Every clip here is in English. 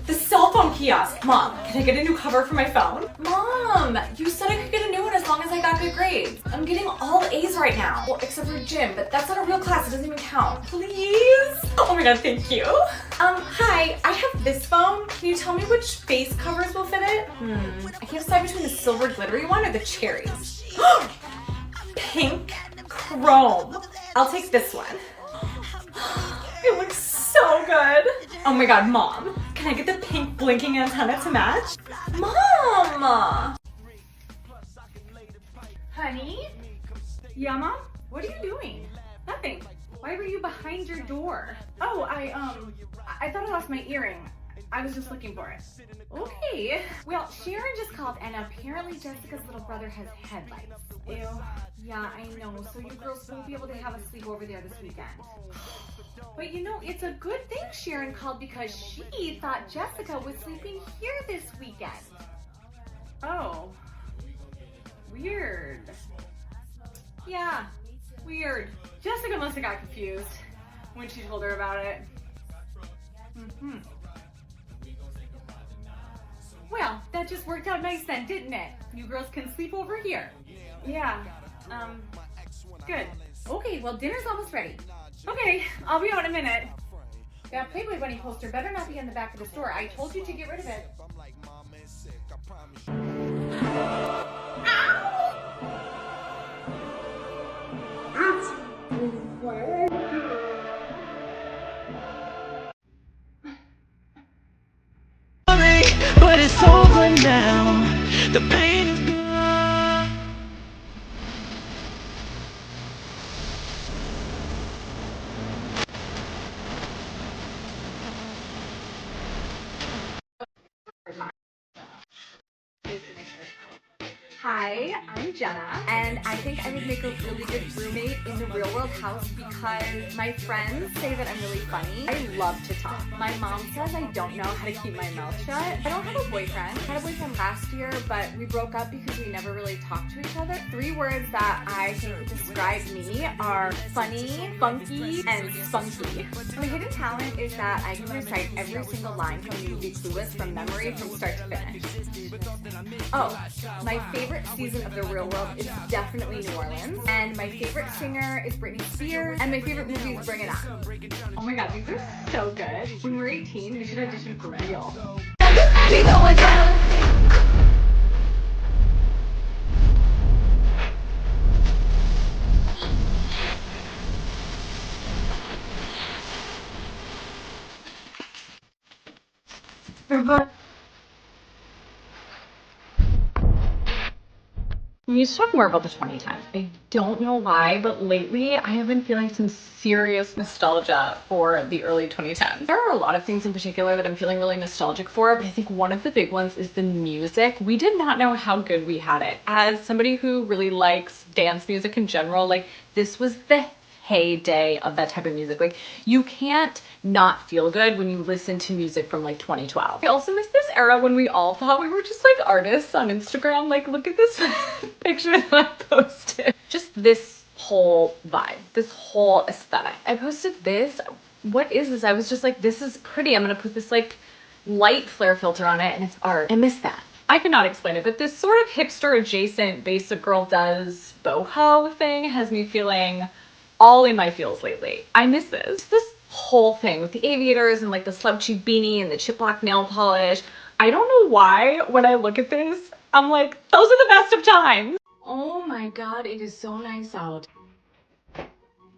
The cell phone kiosk. Mom, can I get a new cover for my phone? Mom, you said I could get a new one as long as I got good grades. I'm getting all A's right now. Well, except for gym, but that's not a real class. It doesn't even count. Please? Oh my god, thank you. Hi, I have this phone. Can you tell me which face covers will fit it? I can't decide between the silver glittery one or the cherries. Pink chrome. I'll take this one. It looks so good. Oh my god, Mom. Can I get the pink blinking antenna to match? Mom! Honey? Yeah, Mom? What are you doing? Nothing. Why were you behind your door? Oh, I thought I lost my earring. I was just looking for it. Okay. Well, Sharon just called and apparently Jessica's little brother has headlights. Ew. Yeah, I know. So you girls won't be able to have a sleepover there this weekend. But you know, it's a good thing Sharon called because she thought Jessica was sleeping here this weekend. Oh. Weird. Yeah, weird. Jessica must have got confused when she told her about it. Well, that just worked out nice then, didn't it? You girls can sleep over here. Yeah, good. Okay, well, dinner's almost ready. Okay, I'll be out in a minute. That Playboy Bunny poster better not be in the back of the store. I told you to get rid of it. But it's over now. The pain is gone. Hi, I'm Jenna, and I think I would make a really good roommate in the real world house because my friends say that I'm really funny. I love to talk. My mom says I don't know how to keep my mouth shut. I don't have a boyfriend. I had a boyfriend last year, but we broke up because we never really talked to each other. 3 words that I think describe me are funny, funky, and spunky. My hidden talent is that I can recite every single line from the movie Clueless from memory from start to finish. Oh, my favorite season of The Real World is definitely New Orleans, and my favorite singer is Britney Spears, and my favorite movie is Bring It On. Oh my god, these are so good. When we're 18, we should audition for real. We need to talk more about the 2010s. I don't know why, but lately I have been feeling some serious nostalgia for the early 2010s. There are a lot of things in particular that I'm feeling really nostalgic for, but I think one of the big ones is the music. We did not know how good we had it. As somebody who really likes dance music in general, like this was the heyday of that type of music. Like you can't not feel good when you listen to music from like 2012. I also miss this era when we all thought we were just like artists on Instagram. Like look at this picture that I posted. Just this whole vibe, this whole aesthetic. I posted this. What is this? I was just like, this is pretty. I'm gonna put this like light flare filter on it and it's art. I miss that. I cannot explain it, but this sort of hipster adjacent basic girl does boho thing has me feeling all in my feels lately. I miss this. This whole thing with the aviators and like the slouchy beanie and the chip block nail polish. I don't know why when I look at this, I'm like, those are the best of times. Oh my god, it is so nice out.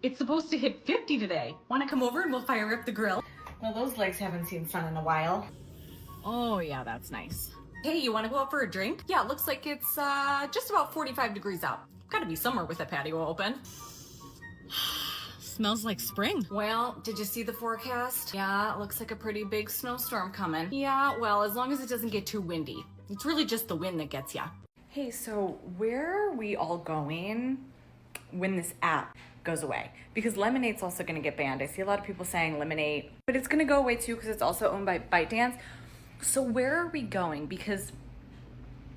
It's supposed to hit 50 today. Want to come over and we'll fire up the grill? Well, those legs haven't seen sun in a while. Oh yeah, that's nice. Hey, you want to go out for a drink? Yeah, looks like it's just about 45 degrees out. Gotta be somewhere with that patio open. Smells like spring. Well, did you see the forecast? Yeah, it looks like a pretty big snowstorm coming. Yeah, well, as long as it doesn't get too windy. It's really just the wind that gets ya. Hey, so where are we all going when this app goes away? Because Lemonade's also gonna get banned. I see a lot of people saying Lemonade, but it's gonna go away too because it's also owned by ByteDance. So where are we going? Because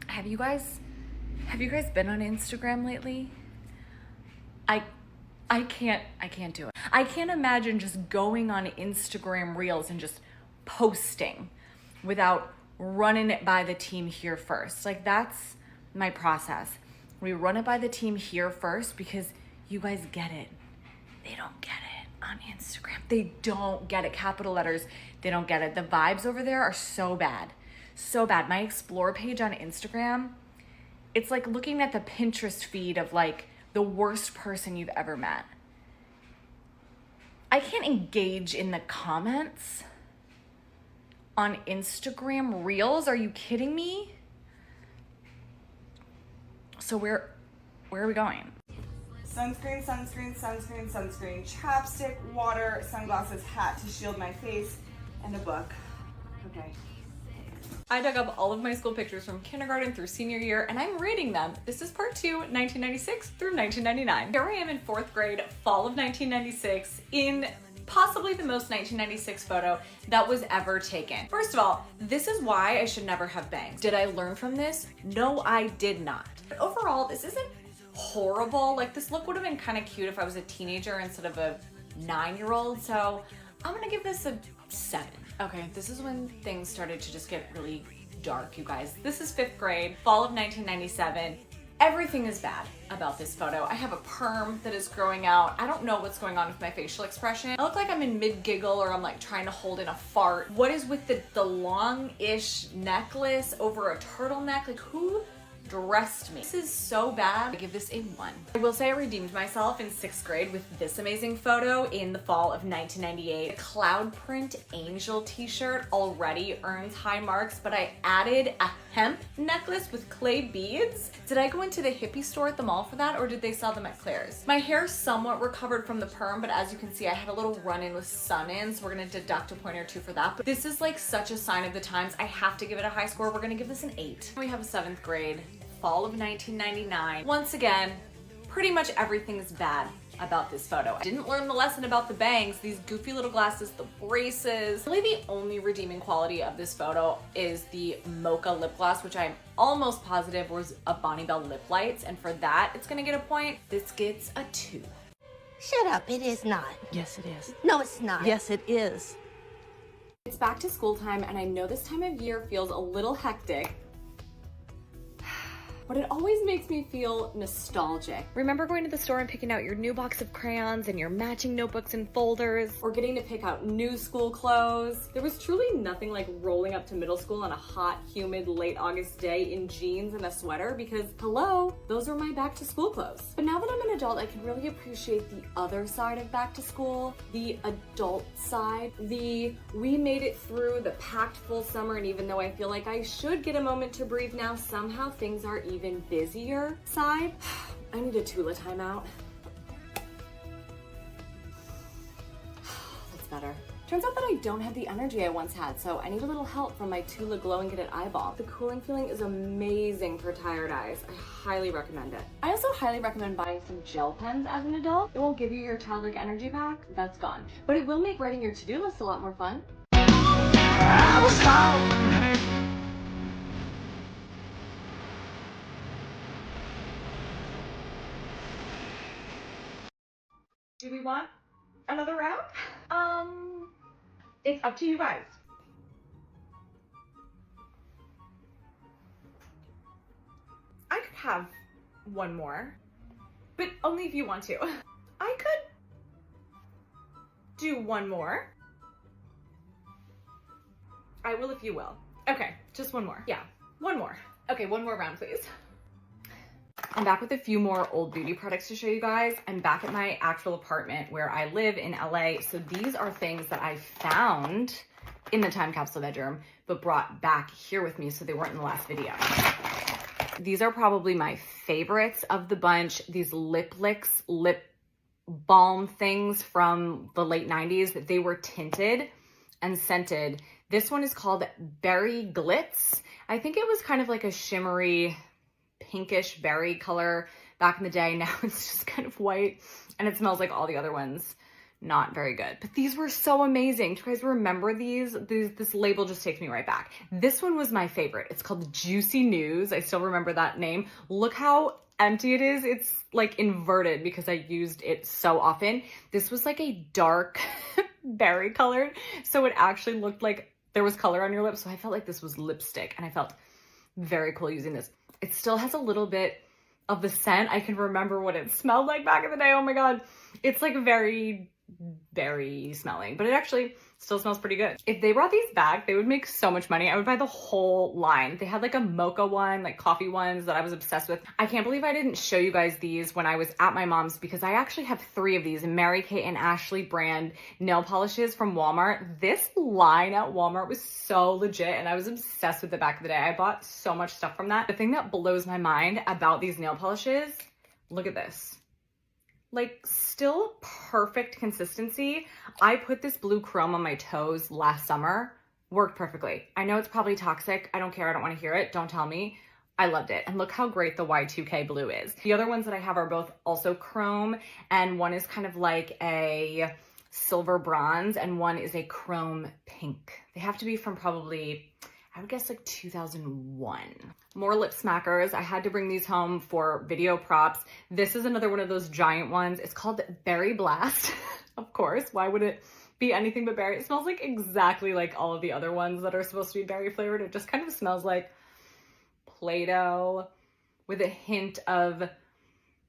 have you guys been on Instagram lately? I can't do it. I can't imagine just going on Instagram Reels and just posting without running it by the team here first. Like, that's my process. We run it by the team here first because you guys get it. They don't get it on Instagram. They don't get it. Capital letters, they don't get it. The vibes over there are so bad. So bad. My explore page on Instagram, it's like looking at the Pinterest feed of like the worst person you've ever met. I can't engage in the comments on Instagram Reels. Are you kidding me? So where are we going? Sunscreen, sunscreen, sunscreen, sunscreen, chapstick, water, sunglasses, hat to shield my face, and a book. Okay. I dug up all of my school pictures from kindergarten through senior year, and I'm rating them. This is part 2, 1996 through 1999. Here I am in 4th grade, fall of 1996, in possibly the most 1996 photo that was ever taken. First of all, this is why I should never have bangs. Did I learn from this? No, I did not. But overall, this isn't horrible. Like, this look would have been kind of cute if I was a teenager instead of a 9-year-old, so I'm gonna give this a 7. Okay, this is when things started to just get really dark, you guys. This is 5th grade, fall of 1997. Everything is bad about this photo. I have a perm that is growing out. I don't know what's going on with my facial expression. I look like I'm in mid-giggle or I'm like trying to hold in a fart. What is with the long-ish necklace over a turtleneck? Like, who dressed me? This is so bad. I give this a 1. I will say I redeemed myself in 6th grade with this amazing photo in the fall of 1998. A cloud print angel t-shirt already earns high marks, but I added a hemp necklace with clay beads. Did I go into the hippie store at the mall for that, or did they sell them at Claire's? My hair somewhat recovered from the perm, but as you can see, I had a little run-in with sun-in, so we're gonna deduct a point or 2 for that. But this is like such a sign of the times. I have to give it a high score. We're gonna give this an 8. We have a 7th grade, fall of 1999. Once again, pretty much everything is bad about this photo. I didn't learn the lesson about the bangs, these goofy little glasses, the braces. Really the only redeeming quality of this photo is the mocha lip gloss, which I'm almost positive was a Bonnie Bell lip lights, and for that, it's gonna get a point. This gets a 2. Shut up, it is not. Yes, it is. No, it's not. Yes, it is. It's back to school time, and I know this time of year feels a little hectic, but it always makes me feel nostalgic. Remember going to the store and picking out your new box of crayons and your matching notebooks and folders, or getting to pick out new school clothes? There was truly nothing like rolling up to middle school on a hot, humid, late August day in jeans and a sweater, because hello, those are my back to school clothes. But now that I'm an adult, I can really appreciate the other side of back to school, the adult side, the we made it through the packed full summer, and even though I feel like I should get a moment to breathe now, somehow things are even busier side. I need a Tula timeout. That's better. Turns out that I don't have the energy I once had, so I need a little help from my Tula Glow and Get It eyeball. The cooling feeling is amazing for tired eyes. I highly recommend it. I also highly recommend buying some gel pens as an adult. It won't give you your childlike energy back, that's gone. But it will make writing your to-do list a lot more fun. Do we want another round? It's up to you guys. I could have one more, but only if you want to. I could do one more. I will if you will. Okay, just one more. Yeah, one more. Okay, one more round, please. I'm back with a few more old beauty products to show you guys. I'm back at my actual apartment where I live in LA. So these are things that I found in the time capsule bedroom, but brought back here with me so they weren't in the last video. These are probably my favorites of the bunch. These lip licks, lip balm things from the late 90s. They were tinted and scented. This one is called Berry Glitz. I think it was kind of like a shimmery pinkish berry color back in the day. Now it's just kind of white and it smells like all the other ones. Not very good. But these were so amazing. Do you guys remember these? This label just takes me right back. This one was my favorite. It's called Juicy News. I still remember that name. Look how empty it is. It's like inverted because I used it so often. This was like a dark berry colored, so it actually looked like there was color on your lips. So I felt like this was lipstick and I felt very cool using this. It still has a little bit of the scent. I can remember what it smelled like back in the day. Oh my God. It's like very, very smelling, but it actually still smells pretty good. If they brought these back, they would make so much money. I would buy the whole line. They had like a mocha one, like coffee ones that I was obsessed with. I can't believe I didn't show you guys these when I was at my mom's because I actually have 3 of these Mary Kate and Ashley brand nail polishes from Walmart. This line at Walmart was so legit and I was obsessed with it back in the day. I bought so much stuff from that. The thing that blows my mind about these nail polishes, look at this. Like still perfect consistency. I put this blue chrome on my toes last summer, worked perfectly. I know it's probably toxic. I don't care. I don't want to hear it. Don't tell me. I loved it. And look how great the Y2K blue is. The other ones that I have are both also chrome and one is kind of like a silver bronze and one is a chrome pink. They have to be from probably, I would guess like 2001. More lip smackers. I had to bring these home for video props. This is another one of those giant ones. It's called Berry Blast. Of course, why would it be anything but berry? It smells like exactly like all of the other ones that are supposed to be berry flavored. It just kind of smells like Play-Doh with a hint of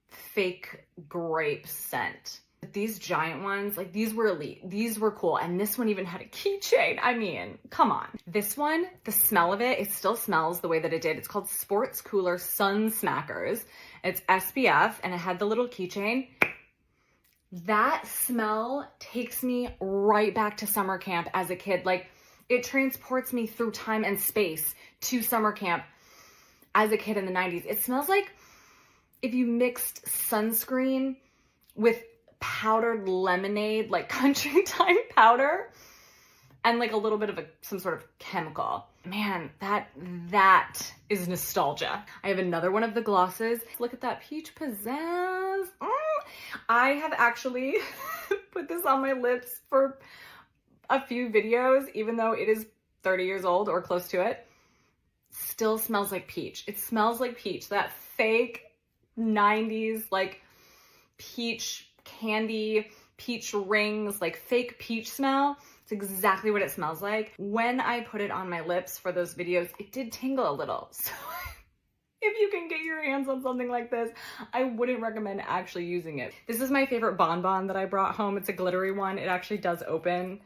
fake grape scent. These giant ones, like these were elite. These were cool. And this one even had a keychain. I mean, come on. This one, the smell of it, it still smells the way that it did. It's called Sports Cooler Sun Smackers. It's SPF and it had the little keychain. That smell takes me right back to summer camp as a kid. Like it transports me through time and space to summer camp as a kid in the 90s. It smells like if you mixed sunscreen with powdered lemonade, like country time powder, and like a little bit of some sort of chemical. Man, that is nostalgia. I have another one of the glosses. Look at that peach pizzazz. I have actually put this on my lips for a few videos, even though it is 30 years old or close to it. Still smells like peach. It smells like peach. That fake 90s like peach candy, peach rings, like fake peach smell. It's exactly what it smells like. When I put it on my lips for those videos, it did tingle a little. So if you can get your hands on something like this, I wouldn't recommend actually using it. This is my favorite bonbon that I brought home. It's a glittery one. It actually does open.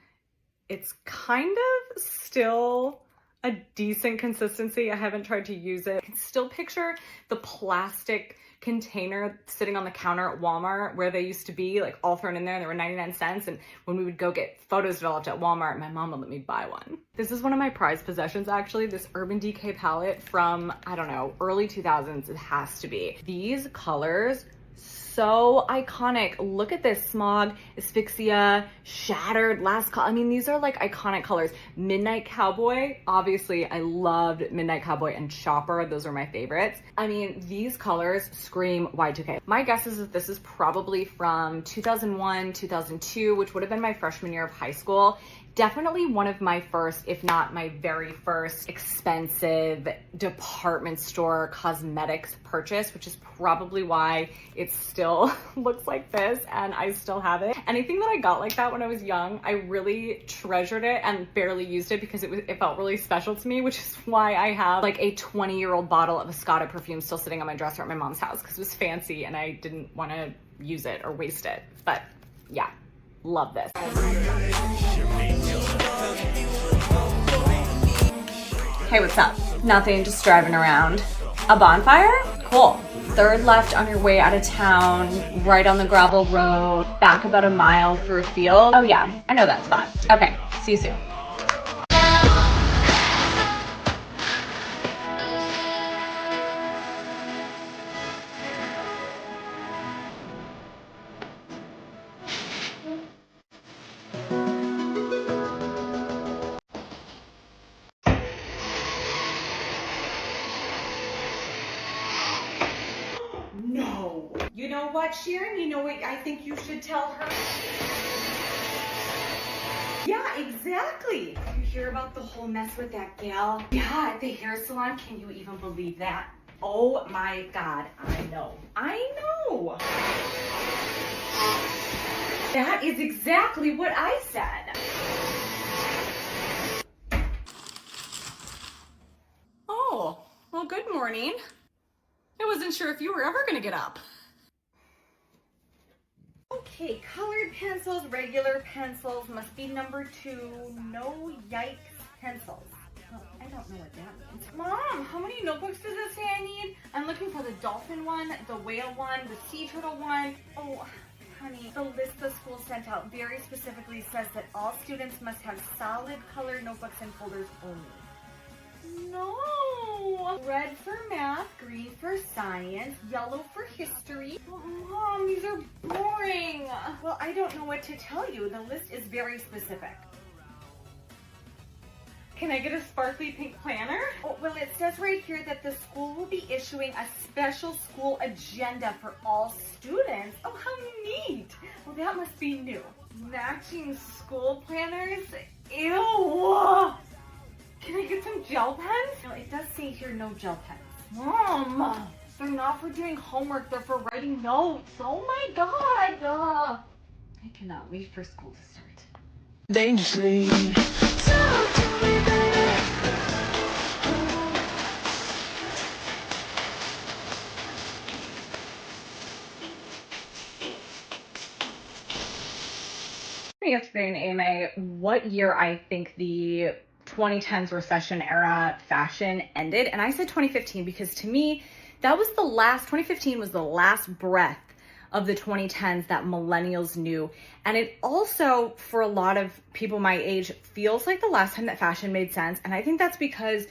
It's kind of still a decent consistency. I haven't tried to use it. I can still picture the plastic container sitting on the counter at Walmart where they used to be, like all thrown in there. They were 99 cents. And when we would go get photos developed at Walmart, my mom would let me buy one. This is one of my prized possessions, actually. This Urban Decay palette from, I don't know, early 2000s. It has to be. These colors, so iconic. Look at this. Smog, Asphyxia, Shattered, Last Call. I mean, these are like iconic colors. Midnight Cowboy, obviously I loved Midnight Cowboy and Chopper. Those are my favorites. I mean, these colors scream Y2K. My guess is that this is probably from 2001, 2002, which would have been my freshman year of high school. Definitely one of my first, if not my very first, expensive department store cosmetics purchase, which is probably why it still looks like this and I still have it. Anything that I got like that when I was young, I really treasured it and barely used it because it felt really special to me, which is why I have like a 20-year-old bottle of Escada perfume still sitting on my dresser at my mom's house because it was fancy and I didn't want to use it or waste it. But yeah, love this. Hey, what's up? Nothing, just driving around. A bonfire? Cool. Third left on your way out of town, right on the gravel road, back about a mile through a field. Oh yeah, I know that spot. Okay, see you soon. No. You know what, Sharon? You know what I think you should tell her? Yeah, exactly. You hear about the whole mess with that gal? Yeah, at the hair salon. Can you even believe that? Oh my God, I know. I know. That is exactly what I said. good morning. I wasn't sure if you were ever gonna get up. Okay, colored pencils, regular pencils, must be number 2. No yikes pencils. Well, I don't know what that means. Mom, how many notebooks does it say I need? I'm looking for the dolphin one, the whale one, the sea turtle one. Oh, honey, the list the school sent out very specifically says that all students must have solid colored notebooks and folders only. No! Red for math, green for science, yellow for history. Oh, Mom, these are boring. Well, I don't know what to tell you. The list is very specific. Can I get a sparkly pink planner? Oh, well, it says right here that the school will be issuing a special school agenda for all students. Oh, how neat. Well, that must be new. Matching school planners? Ew. Can I get some gel pens? No, it does say here no gel pens. Mom, they're not for doing homework, they're for writing notes. Oh my God. I cannot wait for school to start. Dangerously. Talk to me, baby. Yesterday in AMA what year I think the 2010s recession era fashion ended, and I said 2015 because to me that was the last, 2015 was the last breath of the 2010s that millennials knew. And it also, for a lot of people my age, feels like the last time that fashion made sense. And I think that's because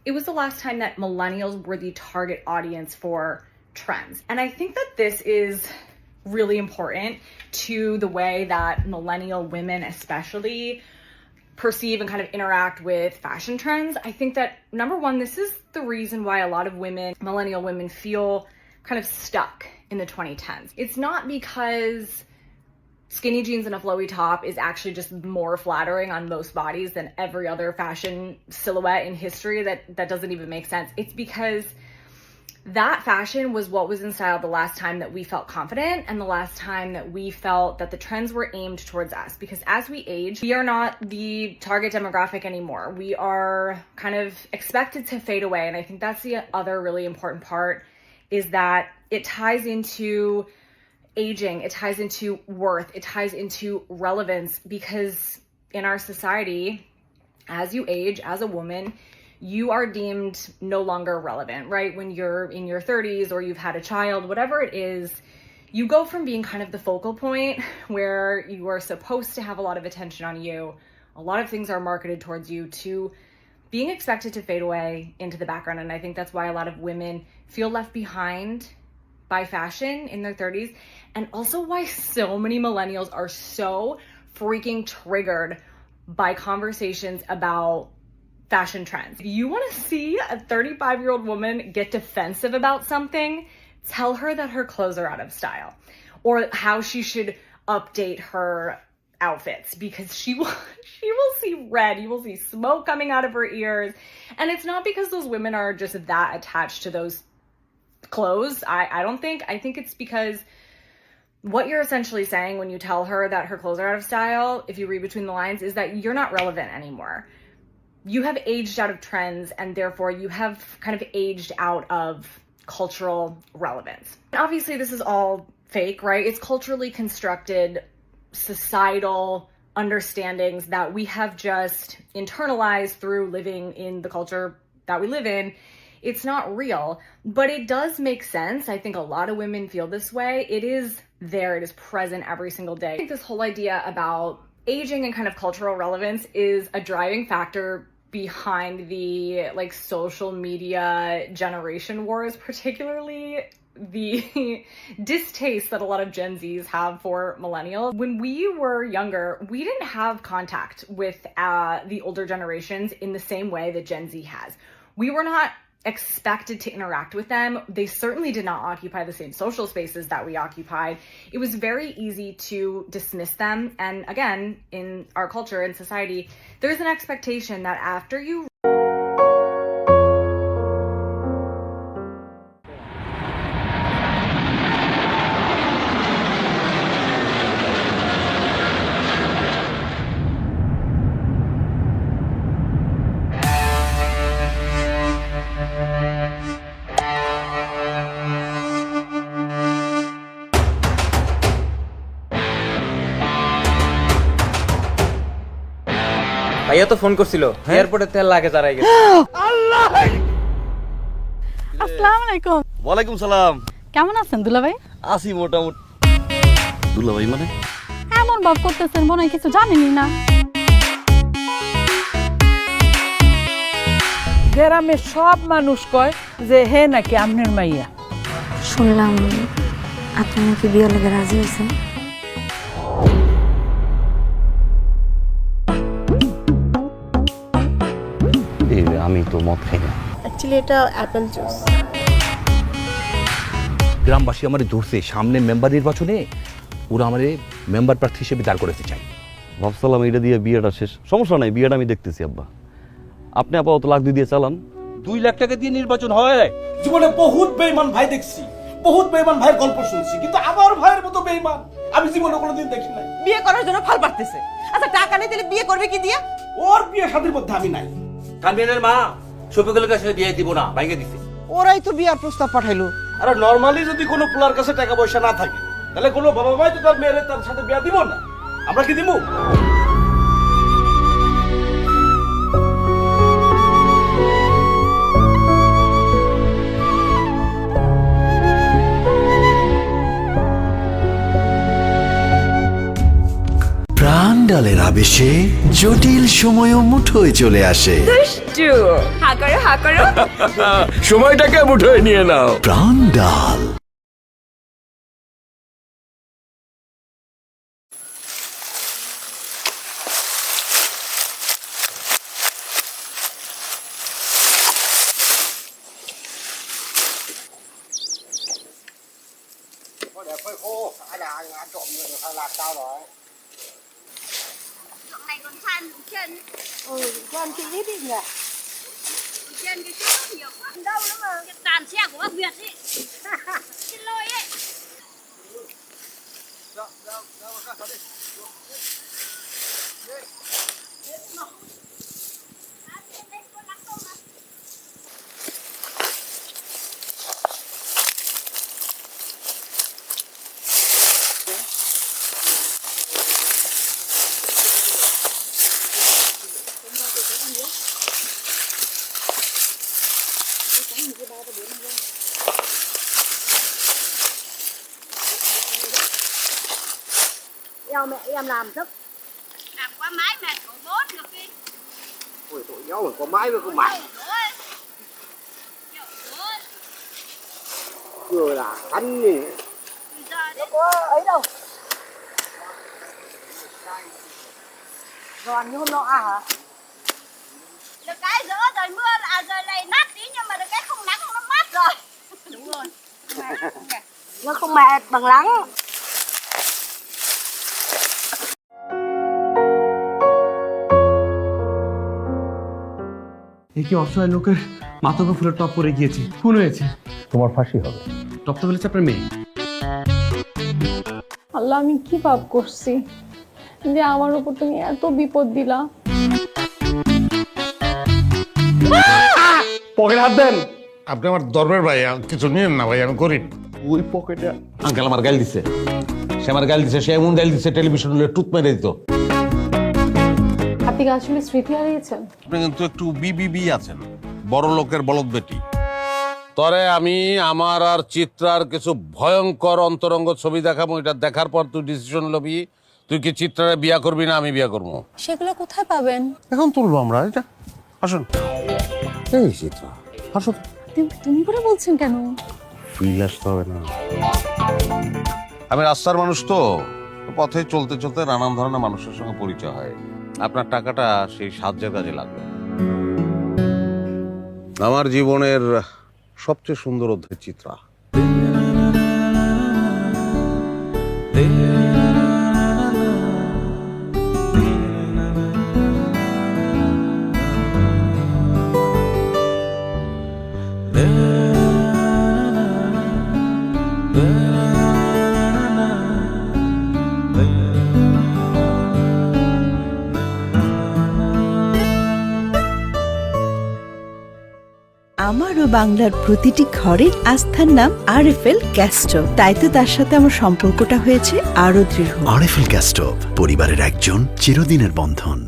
it was the last time that millennials were the target audience for trends. And I think that this is really important to the way that millennial women especially perceive and kind of interact with fashion trends. I think that number one, this is the reason why a lot of women, millennial women, feel kind of stuck in the 2010s. It's not because skinny jeans and a flowy top is actually just more flattering on most bodies than every other fashion silhouette in history that doesn't even make sense. It's because that fashion was what was in style the last time that we felt confident and the last time that we felt that the trends were aimed towards us. Because as we age, we are not the target demographic anymore. We are kind of expected to fade away. And I think that's the other really important part, is that it ties into aging, it ties into worth, it ties into relevance, because in our society, as you age, as a woman, you are deemed no longer relevant, right? When you're in your 30s or you've had a child, whatever it is, you go from being kind of the focal point where you are supposed to have a lot of attention on you, a lot of things are marketed towards you, to being expected to fade away into the background. And I think that's why a lot of women feel left behind by fashion in their 30s, and also why so many millennials are so freaking triggered by conversations about fashion trends. If you want to see a 35-year-old woman get defensive about something, tell her that her clothes are out of style, or how she should update her outfits, because she will see red, you will see smoke coming out of her ears. And it's not because those women are just that attached to those clothes. I don't think. I think it's because what you're essentially saying when you tell her that her clothes are out of style, if you read between the lines, is that you're not relevant anymore. You have aged out of trends, and therefore you have kind of aged out of cultural relevance. And obviously this is all fake, right? It's culturally constructed societal understandings that we have just internalized through living in the culture that we live in. It's not real, but it does make sense. I think a lot of women feel this way. It is there, it is present every single day. I think this whole idea about aging and kind of cultural relevance is a driving factor behind the like social media generation wars, particularly the distaste that a lot of Gen Zs have for millennials. When we were younger, we didn't have contact with the older generations in the same way that Gen Z has. We were not expected to interact with them. They certainly did not occupy the same social spaces that we occupied. It was very easy to dismiss them. And again, in our culture and society, there's an expectation that after you ভাইয়া তো phone করছিল এয়ারপোর্টে তেল লাগে দাঁড়াই গেছে। আসসালামু আলাইকুম। ওয়ালাইকুম সালাম। কেমন আছেন দুলা ভাই? আসি মোটামুটি। দুলা ভাই মানে? এমন ভাব করতেছেন মনে হয় কিছু জানেনই না। গ্রামের সব মানুষ কয় যে হে নাকি আমনের মাইয়া। শুনলাম আপনি নাকি বিয়ে লেগে রাজি হয়েছেন। আমি তো মদ খাই না। অ্যাকচুয়ালি এটা অ্যাপেল জুস। গ্রামবাসী আমার ধরছে সামনে মেম্বার নির্বাচনে ওরা আমার মেম্বার প্রার্থী হিসেবে দাঁড় করাতে চাই। ভাবছিলাম এটা দিয়ে বিয়েটা শেষ, সমস্যা নাই, বিয়েটা আমি দেখতেছি আব্বা। আপনি আপাতত লাখ দিয়ে চালান। 2 লাখ টাকা দিয়ে নির্বাচন হয়? জীবনে বহুত বেঈমান ভাই দেখছি, বহুত বেঈমান ভাইয়ের গল্প শুনছি, কিন্তু আমার ভাইয়ের মতো বেঈমান আমি জীবনে কোনোদিন দেখি নাই। বিয়ে করার জন্য ফাল পারতেছে। আচ্ছা টাকা নেই তাহলে বিয়ে করবে কি দিয়া? ওর বিয়ে শাদীর মধ্যে আমি নাই। কামিয়ানের মা শফিকুলের কাছে বিয়ে দিব না, ভাইকে দিছে। ওরাই তো বিয়ার প্রস্তাব পাঠাইলো। আরে নরমালি যদি কোনো পোলার কাছে টাকা পয়সা না থাকে তাহলে কোনো বাবা মাই তো তার মেয়ের তার সাথে বিয়ে দিব না। আমরা কি দিব? প্রাণডালের আবেশে জটিল সময়ও মুঠোয় চলে আসে। সময়টাকে মুঠোয় নিয়ে নাও। প্রাণডাল। Này còn than chân. Chân thì ít đi nhỉ. Chân cái chỗ nhiều quá. Đâu nữa mà. Cái tàn xe của bác Việt ấy. Xin lỗi ấy. Eo mẹ em làm giấc. Làm quá mái mệt của 4 được đi. Ôi tội nhau rồi, có mãi với có mãi. Vừa là ăn nhỉ. Đâu có ấy đâu. Giòn như hôm nọ hả? Được cái giữa trời mưa là trời này nát tí nhưng mà được cái không nắng nó mát rồi. Đúng rồi. Nó không mệt bằng nắng. কি অসহায় লোকের মাথা ফুলে top পড়ে গিয়েছে, খুন হয়েছে। তোমার ফাঁসি হবে। টপ তো বলেছে আপনার মেয়ে। আল্লাহ আমি কি পাপ করছি যে আমার উপর তুমি এত বিপদ দিলা। পকেটে হাত দেন। আপনি আমার ধর্মের ভাই, কিছু নিয়েন না ভাই, আমি গরিব। ওই পকেটে আঙ্কেল আমার গাল দিছে, সে আমার গাল দিছে, সে এমন গাল দিছে টেলিভিশন টুথ মেরে দিত। আপনি কি আসলে স্মৃতি হারিয়েছেন? আপনি কিন্তু একটু বিবিবি আছেন, বড় লোকের বলদ বেটি। তরে আমি আমার আর চিত্রার কিছু ভয়ঙ্কর অন্তরঙ্গ ছবি দেখাবো, এটা দেখার পর তুই ডিসিশন লবি তুই কি চিত্রারে বিয়া করবি না আমি বিয়া করবো। সেগুলো কোথায় পাবেন? এখন তুলবো আমরা এটা। আসুন এই চিত্রা আসুন। তুমি করে বলছেন কেন? ফিল আসতে হবে না। আমি রাস্তার মানুষ তো, পথে চলতে চলতে নানান ধরনের মানুষের সঙ্গে পরিচয় হয়। আপনার টাকাটা সেই সাহায্যের কাজে লাগবে। আমার জীবনের সবচেয়ে সুন্দর অধ্যায় চিত্রা। আমারও বাংলার প্রতিটি ঘরের আস্থার নাম আরএফএল গ্যাস স্টোভ। তাই তো তার সাথে আমার সম্পর্কটা হয়েছে আরো দৃঢ়। আরএফএল গ্যাস স্টোভ, পরিবারের একজন চিরদিনের বন্ধন।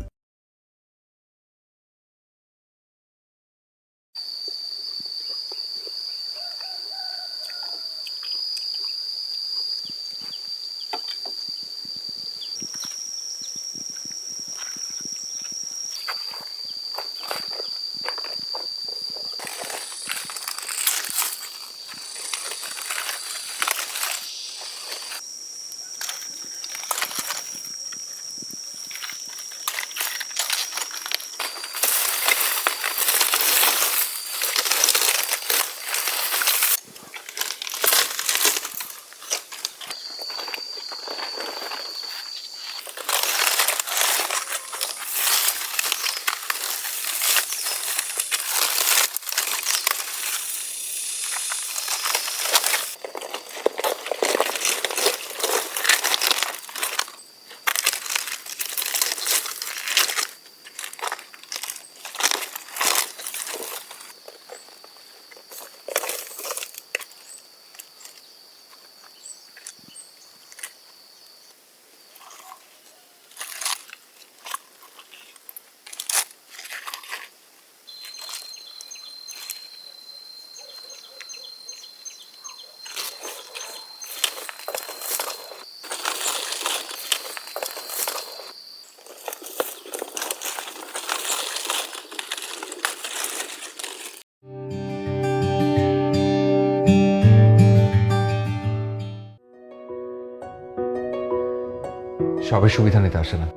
সবাই সুবিধা নিতে আসে না।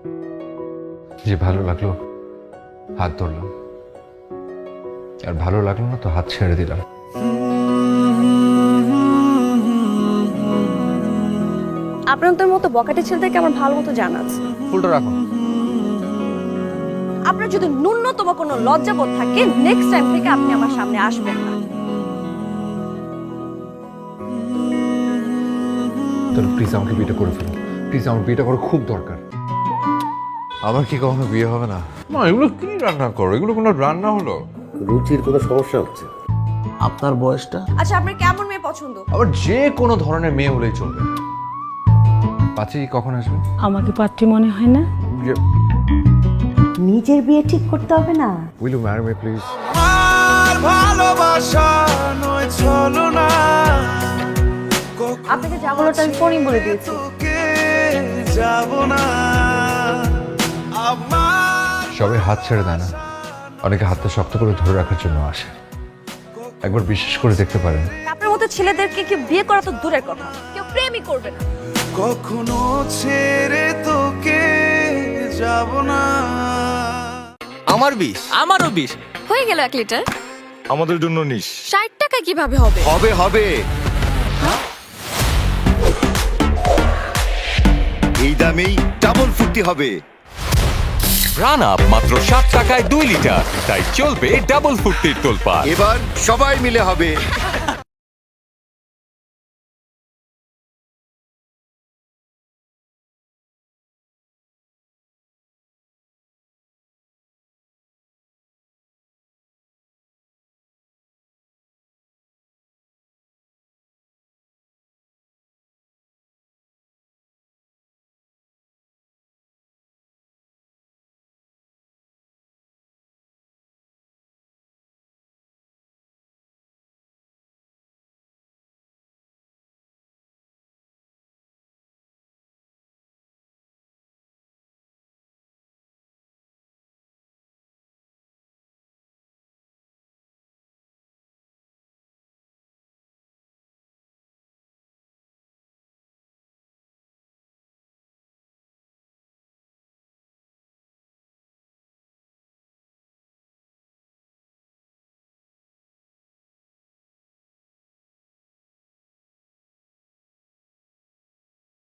যে ভালো লাগলো হাত ধরলাম, আর ভালো লাগলো না তো হাত ছেড়ে দিলাম। আপনাদের মতো বকাটে ছেলেদেরকে আমার ভালো মতো জানা আছে। ফুলটা রাখুন। আপনার যদি ন্যূনতম কোনো লজ্জাবোধ থাকে, নেক্সট টাইম থেকে আপনি আমার সামনে আসবেন না। তাহলে প্লিজ আমাকে বিয়েটা করে ফেলুন, প্লিজ আমার বিয়েটা করা খুব দরকার। আমার কি কখনো বিয়ে হবে না? মা এগুলো কি রান্না করো? এগুলো কোনো রান্না হলো? রুচির কোনো সমস্যা হচ্ছে? আপনার বয়সটা? আচ্ছা আপনার কেমন মেয়ে পছন্দ? আবার যে কোনো ধরনের মেয়ে হলেই চলবে। পাত্রী কখন আসবে? আমাকে পাত্রী মনে হয় না। নিজের বিয়ে ঠিক করতে হবে না? Will you marry me please? ভালোবাসা নয় চলো না, আপনাকে যা বলাটা আমি ফোনই বলে দিয়েছি। যাব না। সবাই হাত ছেড়ে দেয় না, অনেকে হাতটা শক্ত করে ধরে রাখার জন্য আসে। একবার বিশেষ করে দেখতে পারেন। আপনার মতো ছেলেদেরকে কেউ বিয়ে করা তো দূরের কথা, কেউ প্রেমই করবে না। কখনো ছেড়ে তোকে যাব না। আমার 20। আমারও 20। হয়ে গেল 1 লিটার। আমাদের জন্য নিস। 60 টাকা কিভাবে হবে? হবে হবে। এই দামেই ডাবল ফুর্তি হবে। রান আপ মাত্র 7 টাকায় 2 লিটার, তাই চলবে ডাবল ফুর্তির তোলপাড়। এবার সবাই মিলে হবে